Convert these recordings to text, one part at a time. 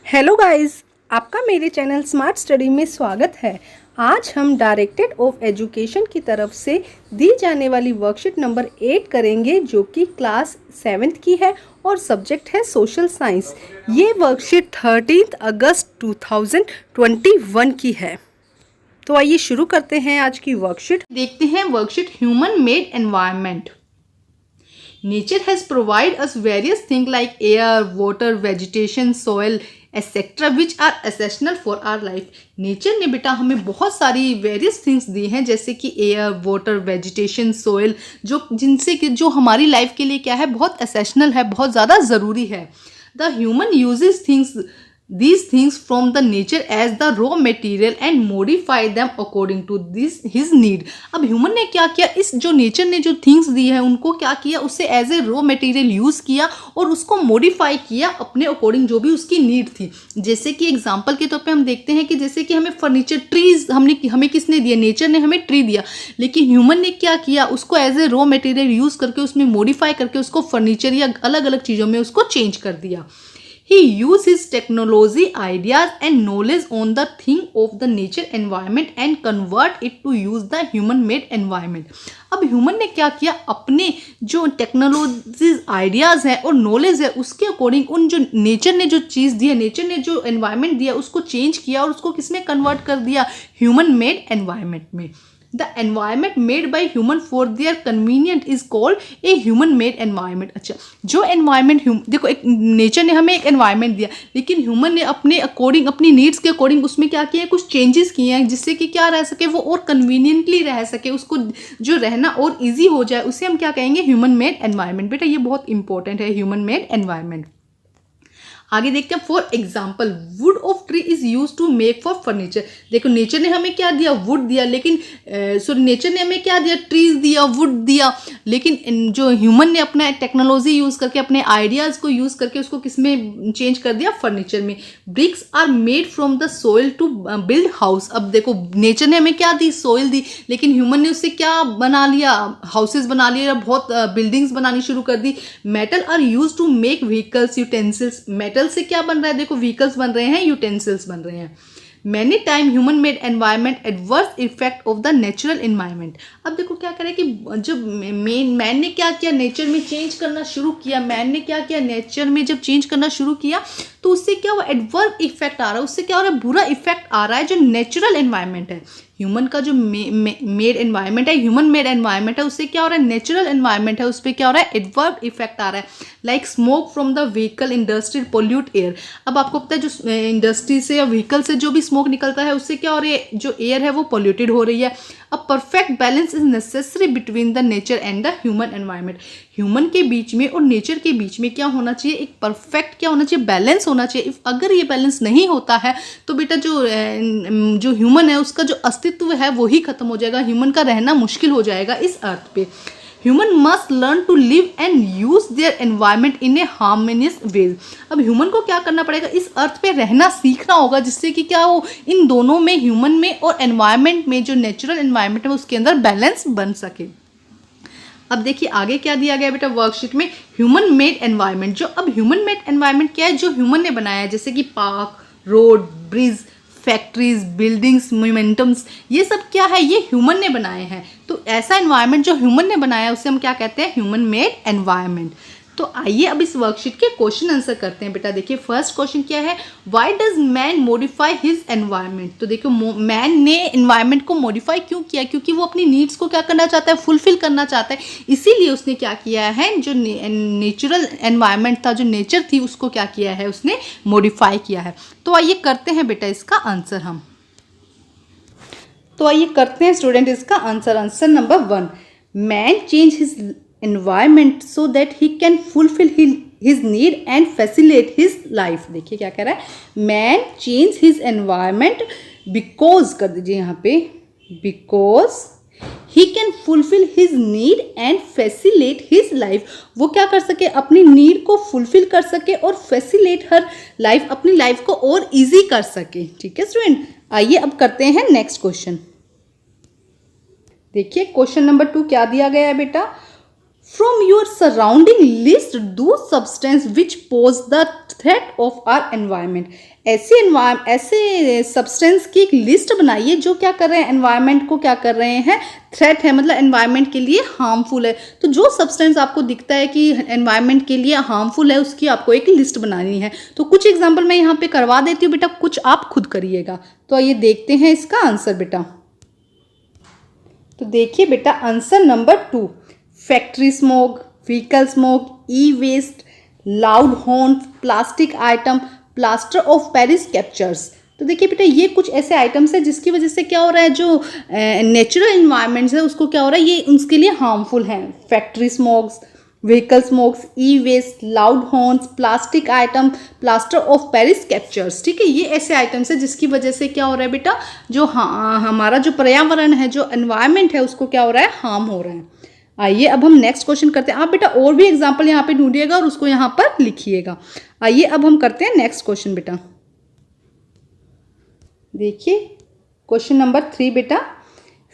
Hello guys, आपका मेरे channel smart study में स्वागत है। आज हम डायरेक्टेड ऑफ एजुकेशन की तरफ से दी जाने वाली वर्कशीट नंबर 8 करेंगे, जो कि क्लास 7th की है और सब्जेक्ट है सोशल साइंस। ये वर्कशीट 13 अगस्त 2021 की है। तो आइए शुरू करते हैं आज की वर्कशीट। देखते हैं worksheet human made environment. Nature has provided us various things like air, water, vegetation, soil, etc. which are essential for our life. Nature ने बेटा हमें बहुत सारी वेरियस थिंग्स दी हैं, जैसे कि एयर, वाटर, वेजिटेशन, सोयल, जिनसे कि जो हमारी लाइफ के लिए क्या है, बहुत एसेंशियल है, बहुत ज़्यादा ज़रूरी है। The human uses these things from the nature as the raw material and modify them according to his need। अब ह्यूमन ने क्या किया, इस जो नेचर ने जो थिंग्स दी है उनको क्या किया, उससे as a raw material use किया और उसको मॉडिफाई किया अपने अकॉर्डिंग जो भी उसकी नीड थी। जैसे कि एग्जांपल के तौर पे हम देखते हैं कि जैसे कि हमें फर्नीचर, ट्रीज हमें किसने दिया, नेचर ने हमें ट्री दिया, लेकिन ह्यूमन ने क्या किया, उसको as a raw material use करके उसमें मॉडिफाई करके उसको फर्नीचर या अलग अलग चीज़ों में उसको चेंज कर दिया। He used his technology, ideas and knowledge on the thing of the nature environment and convert it to use the human made environment। अब ह्यूमन ने क्या किया, अपने जो टेक्नोलॉजीज, आइडियाज़ है और नॉलेज है उसके अकॉर्डिंग उन जो नेचर ने जो चीज़ दी है, नेचर ने जो एनवायरनमेंट दिया उसको चेंज किया और उसको किसमें कन्वर्ट कर दिया, ह्यूमन मेड एनवायरनमेंट में। The environment made by human for their convenience is called a human made environment। अच्छा, जो environment देखो, एक नेचर ने हमें एक environment दिया, लेकिन ह्यूमन ने अपने अकॉर्डिंग, अपनी नीड्स के अकॉर्डिंग उसमें क्या किया है, कुछ चेंजेस किए हैं, जिससे कि क्या रह सके, वो और कन्वीनियंटली रह सके, उसको जो रहना और ईजी हो जाए, उसे हम क्या कहेंगे, ह्यूमन मेड एनवायरनमेंट। बेटा ये बहुत इंपॉर्टेंट है, ह्यूमन मेड एनवायरनमेंट। आगे देखते हैं, for example wood of tree is use to make for furniture. देखो नेचर ने हमें क्या दिया, वुड दिया, लेकिन सॉरी नेचर ने हमें क्या दिया, ट्रीज दिया, वुड दिया, लेकिन जो ह्यूमन ने अपना टेक्नोलॉजी यूज करके, अपने आइडियाज को यूज करके उसको किसमें चेंज कर दिया, फर्नीचर में। Bricks are made from the soil to build house. अब देखो नेचर ने हमें क्या दी, सोइल दी, लेकिन ह्यूमन ने उससे क्या बना लिया, हाउसेज बना लिया, बहुत बिल्डिंग्स बनानी शुरू कर दी। Metal are use to make vehicles, utensils. Metal से क्या बन रहा है, देखो व्हीकल्स बन रहे हैं, यूटेंसिल्स बन रहे हैं। Many time human made environment adverse effect of the natural environment. अब देखो क्या करें कि जब मैन ने क्या किया, नेचर में चेंज करना शुरू किया, मैन ने क्या किया, नेचर में जब चेंज करना शुरू किया तो उससे क्या हुआ, एडवर्स इफेक्ट आ रहा है, उससे क्या हो रहा है, बुरा इफेक्ट आ रहा है जो नेचुरल एनवायरनमेंट है। ह्यूमन का जो मेड एनवायरनमेंट है, ह्यूमन मेड एनवायरनमेंट है, उससे क्या हो रहा है, नेचुरल एनवायरनमेंट है, उस पर क्या हो रहा है, एडवर्स इफेक्ट आ रहा है। Like smoke from the vehicle industry pollute air. अब आपको पता है जो इंडस्ट्री से या व्हीकल से जो भी स्मोक निकलता है उससे क्या हो रही है, जो एयर है वो पोल्यूटेड हो रही है। A perfect balance is necessary between the nature and the human environment. Human के बीच में और नेचर के बीच में क्या होना चाहिए, एक परफेक्ट क्या होना चाहिए, बैलेंस होना चाहिए। अगर ये बैलेंस नहीं होता है तो बेटा जो ह्यूमन है उसका जो अस्तित्व है वो ही खत्म हो जाएगा, ह्यूमन का रहना मुश्किल हो जाएगा इस अर्थ पे। Human must learn to live and use their environment in a harmonious ways. अब ह्यूमन को क्या करना पड़ेगा, इस अर्थ पे रहना सीखना होगा, जिससे कि क्या हो, इन दोनों में, ह्यूमन में और एनवायरनमेंट में, जो नेचुरल एनवायरनमेंट है उसके अंदर बैलेंस बन सके। अब देखिए आगे क्या दिया गया बेटा वर्कशीट में, ह्यूमन मेड एनवायरनमेंट। जो अब ह्यूमन मेड एनवायरनमेंट क्या है, जो ह्यूमन ने बनाया है, जैसे कि park, road, bridge, factories, buildings, momentums, ये सब क्या है, ये ह्यूमन ने बनाए हैं। तो ऐसा एनवायरनमेंट जो ह्यूमन ने बनाया है उसे हम क्या कहते हैं, ह्यूमन मेड एनवायरनमेंट। तो आइए अब इस वर्कशीट के क्वेश्चन आंसर करते हैं। बेटा देखिए फर्स्ट क्वेश्चन क्या है, why does man modify his environment. तो देखो मैन ने एनवायरनमेंट को मॉडिफाई क्यों किया, क्योंकि वो अपनी नीड्स को क्या करना चाहता है, फुलफिल करना चाहता है। इसीलिए उसने क्या किया है, जो नेचुरल एनवायरनमेंट था, जो नेचर थी, उसको क्या किया है, उसने मॉडिफाई किया है। तो आइए करते हैं बेटा इसका आंसर हम। तो आइए करते हैं स्टूडेंट इसका answer. Answer number 1, man change his environment so that he can fulfill his need and facilitate his life। देखिए क्या कह रहा है, man change his environment because, कर दीजिए यहाँ पे, because he can fulfill his need and facilitate his life। वो क्या कर सके, अपनी नीड को फुलफिल कर सके और फैसिलेट हर लाइफ, अपनी लाइफ को और इजी कर सके। ठीक है स्टूडेंट, आइए अब करते हैं नेक्स्ट क्वेश्चन। देखिए क्वेश्चन नंबर 2 क्या दिया गया है बेटा, From your surrounding, list those substances which pose the threat of our environment. ऐसे सब्सटेंस की एक लिस्ट बनाइए जो क्या कर रहे हैं, एनवायरनमेंट को क्या कर रहे हैं, थ्रेट है, मतलब एनवायरनमेंट के लिए हार्मफुल है। तो जो सब्सटेंस आपको दिखता है कि एनवायरनमेंट के लिए हार्मफुल है, उसकी आपको एक लिस्ट बनानी है। तो कुछ एग्जांपल मैं यहाँ पे करवा देती हूँ बेटा, कुछ आप खुद करिएगा। तो आइए देखते हैं इसका आंसर बेटा। तो देखिए बेटा, answer number 2, factory smoke, vehicle smoke, E waste, loud horn, plastic item, plaster of Paris captures. तो देखिए बेटा, ये कुछ ऐसे आइटम्स हैं जिसकी वजह से क्या हो रहा है, जो नेचुरल एनवायरनमेंट्स है उसको क्या हो रहा है, ये उसके लिए हार्मफुल हैं। Factory smokes, vehicle smokes, E waste, loud horns, plastic item, plaster of Paris captures. ठीक है, ये ऐसे आइटम्स है जिसकी वजह से क्या हो रहा है बेटा, जो हमारा जो पर्यावरण है, जो एनवायरनमेंट है, उसको क्या हो रहा है, हार्म हो रहा है। आइए अब हम नेक्स्ट क्वेश्चन करते हैं। आप बेटा और भी एग्जाम्पल यहाँ पे ढूंढिएगा और उसको यहाँ पर लिखिएगा। आइए अब हम करते हैं नेक्स्ट क्वेश्चन बेटा। देखिए क्वेश्चन नंबर 3 बेटा,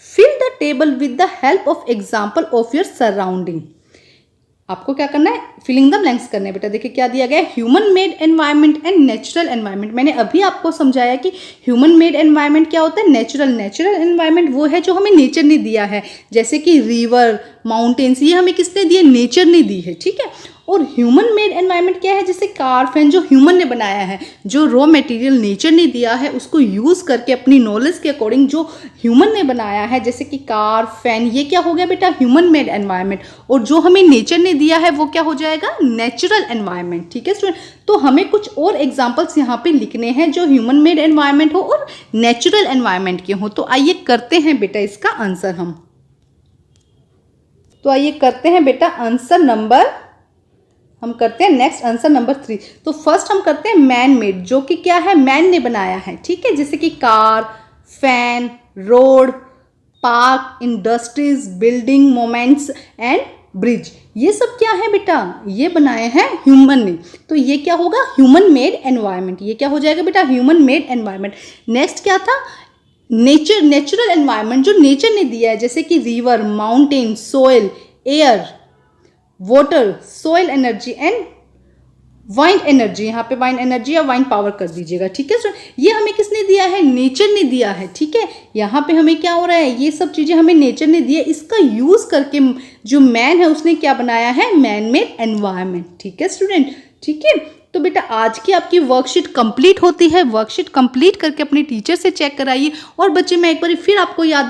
fill the table with the help of example of your surrounding. आपको क्या करना है, फिलिंग द ब्लैंक्स करने हैं बेटा। देखिए क्या दिया गया है, human made environment and natural environment. मैंने अभी आपको समझाया कि ह्यूमन मेड एनवायरनमेंट क्या होता है, नेचुरल एनवायरनमेंट वो है जो हमें नेचर ने दिया है, जैसे कि रिवर, माउंटेन्स, ये हमें किसने दिए, नेचर ने दी है। ठीक है, और ह्यूमन मेड एनवायरनमेंट क्या है, जैसे कार, फैन, जो ह्यूमन ने बनाया है, जो रॉ मटेरियल नेचर ने दिया है उसको यूज़ करके अपनी नॉलेज के अकॉर्डिंग जो ह्यूमन ने बनाया है, जैसे कि कार, फैन, ये क्या हो गया बेटा, ह्यूमन मेड एनवायरनमेट। और जो हमें नेचर ने दिया है वो क्या हो जाएगा, नेचुरल एनवायरनमेंट। ठीक है स्टूडेंट, तो हमें कुछ और एग्जाम्पल्स यहाँ पे लिखने हैं जो ह्यूमन मेड एनवायरनमेंट हो और नेचुरल एनवायरनमेंट के हो। तो आइए करते हैं बेटा इसका आंसर हम। तो आइए करते हैं बेटा आंसर नंबर, हम करते हैं नेक्स्ट आंसर नंबर 3। तो फर्स्ट हम करते हैं मैन मेड, जो कि क्या है, मैन ने बनाया है। ठीक है, जैसे कि car, fan, road, park, industries, building, moments and bridge, ये सब क्या है बेटा, ये बनाए हैं ह्यूमन ने। तो ये क्या होगा, ह्यूमन मेड एनवायरनमेंट। ये क्या हो जाएगा बेटा, ह्यूमन मेड एनवायरनमेंट। नेक्स्ट क्या था, नेचुरल एनवायरनमेंट, जो नेचर ने दिया है, जैसे कि river, mountain, soil, air, water, soil energy and wind energy. यहाँ पे वाइंड एनर्जी या वाइंड पावर कर दीजिएगा। ठीक है सर, ये हमें किसने दिया है, नेचर ने दिया है। ठीक है, यहाँ पे हमें क्या हो रहा है, ये सब चीज़ें हमें नेचर ने दी है, इसका यूज़ करके जो मैन है उसने क्या बनाया है, मैन मेड एनवायरनमेंट। ठीक है स्टूडेंट, ठीक है। तो बेटा आज की आपकी वर्कशीट कंप्लीट होती है। वर्कशीट कंप्लीट करके अपने टीचर से चेक कराइए। और बच्चे मैं एक बार फिर आपको याद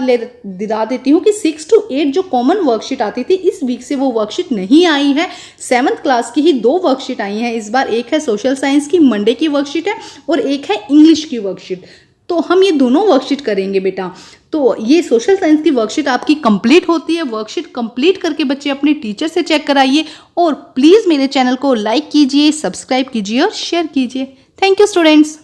दिला देती हूँ कि 6 to 8 जो कॉमन वर्कशीट आती थी, इस वीक से वो वर्कशीट नहीं आई है। 7th क्लास की ही 2 वर्कशीट आई हैं इस बार। एक है सोशल साइंस की मंडे की वर्कशीट है और एक है इंग्लिश की वर्कशीट। तो हम ये दोनों वर्कशीट करेंगे बेटा। तो ये सोशल साइंस की वर्कशीट आपकी कंप्लीट होती है। वर्कशीट कंप्लीट करके बच्चे अपने टीचर से चेक कराइए और प्लीज़ मेरे चैनल को लाइक कीजिए, सब्सक्राइब कीजिए और शेयर कीजिए। Thank you students.